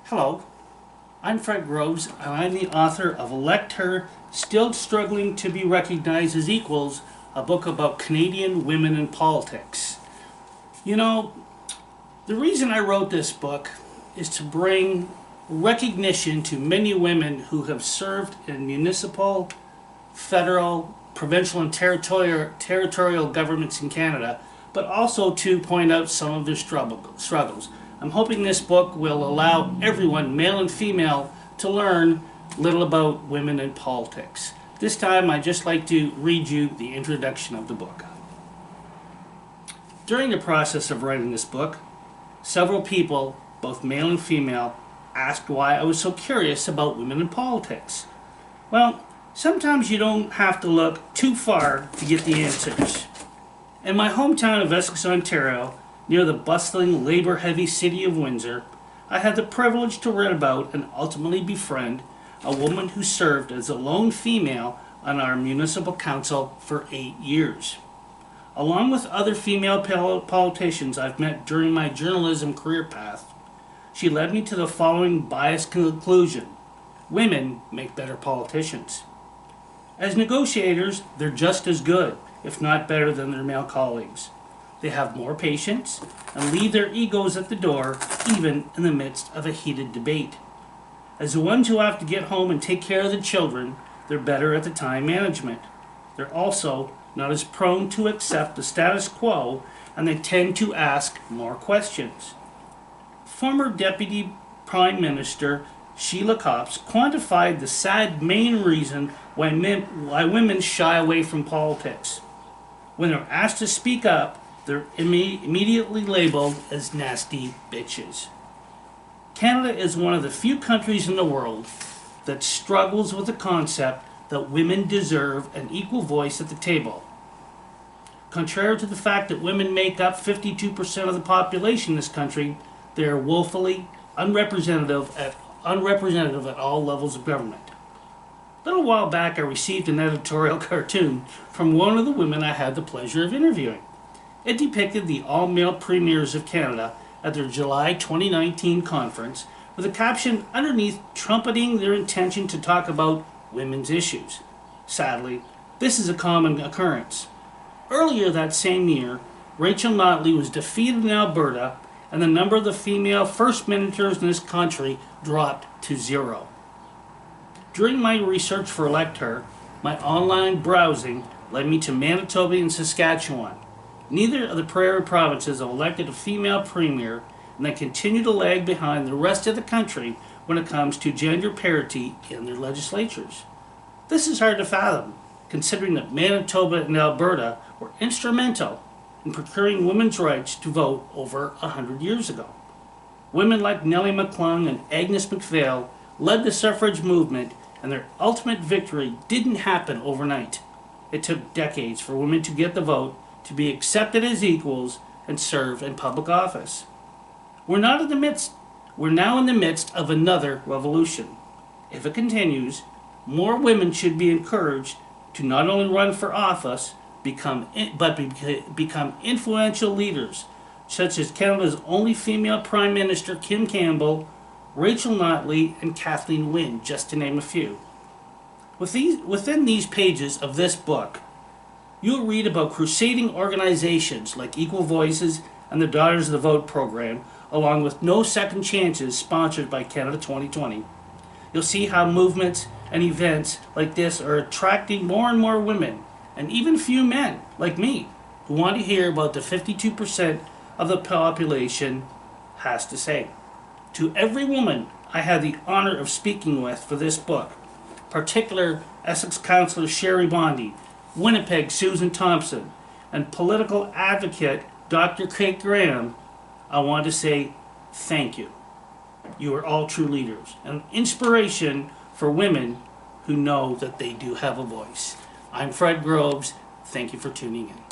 Hello, I'm Fred Groves, and I'm the author of Elect Her, Still Struggling to be Recognized as Equals, a book about Canadian women in politics. You know, the reason I wrote this book is to bring recognition to many women who have served in municipal, federal, provincial, and territorial governments in Canada, but also to point out some of their struggles. I'm hoping this book will allow everyone, male and female, to learn little about women in politics. This time I'd just like to read you the introduction of the book. During the process of writing this book, several people, both male and female, asked why I was so curious about women in politics. Well, sometimes you don't have to look too far to get the answers. In my hometown of Essex, Ontario, near the bustling, labor-heavy city of Windsor, I had the privilege to read about and ultimately befriend a woman who served as a lone female on our municipal council for 8 years. Along with other female politicians I've met during my journalism career path, she led me to the following biased conclusion: women make better politicians. As negotiators, they're just as good, if not better, than their male colleagues. They have more patience and leave their egos at the door, even in the midst of a heated debate. As the ones who have to get home and take care of the children, they're better at the time management. They're also not as prone to accept the status quo, and they tend to ask more questions. Former Deputy Prime Minister Sheila Copps quantified the sad main reason why women shy away from politics. When they're asked to speak up, they're immediately labeled as nasty bitches. Canada is one of the few countries in the world that struggles with the concept that women deserve an equal voice at the table. Contrary to the fact that women make up 52% of the population in this country, they are woefully unrepresentative at all levels of government. A little while back, I received an editorial cartoon from one of the women I had the pleasure of interviewing. It depicted the all-male premiers of Canada at their July 2019 conference, with a caption underneath trumpeting their intention to talk about women's issues. Sadly, this is a common occurrence. Earlier that same year, Rachel Notley was defeated in Alberta, and the number of the female first ministers in this country dropped to 0. During my research for Elect Her, my online browsing led me to Manitoba and Saskatchewan. Neither of the prairie provinces have elected a female premier, and they continue to lag behind the rest of the country when it comes to gender parity in their legislatures. This is hard to fathom, considering that Manitoba and Alberta were instrumental in procuring women's rights to vote over 100 years ago. Women like Nellie McClung and Agnes MacPhail led the suffrage movement, and their ultimate victory didn't happen overnight. It took decades for women to get the vote, to be accepted as equals, and serve in public office. We're now in the midst of another revolution. If it continues, more women should be encouraged to not only run for office, but become influential leaders, such as Canada's only female Prime Minister Kim Campbell, Rachel Notley, and Kathleen Wynne, just to name a few. Within these pages of this book, you'll read about crusading organizations like Equal Voices and the Daughters of the Vote program, along with No Second Chances sponsored by Canada 2020. You'll see how movements and events like this are attracting more and more women, and even few men like me, who want to hear about the 52% of the population has to say. To every woman I had the honor of speaking with for this book, particular Essex Councillor Sherry Bondi, Winnipeg Susan Thompson, and political advocate Dr. Kate Graham, I want to say thank you. You are all true leaders, and inspiration for women who know that they do have a voice. I'm Fred Groves. Thank you for tuning in.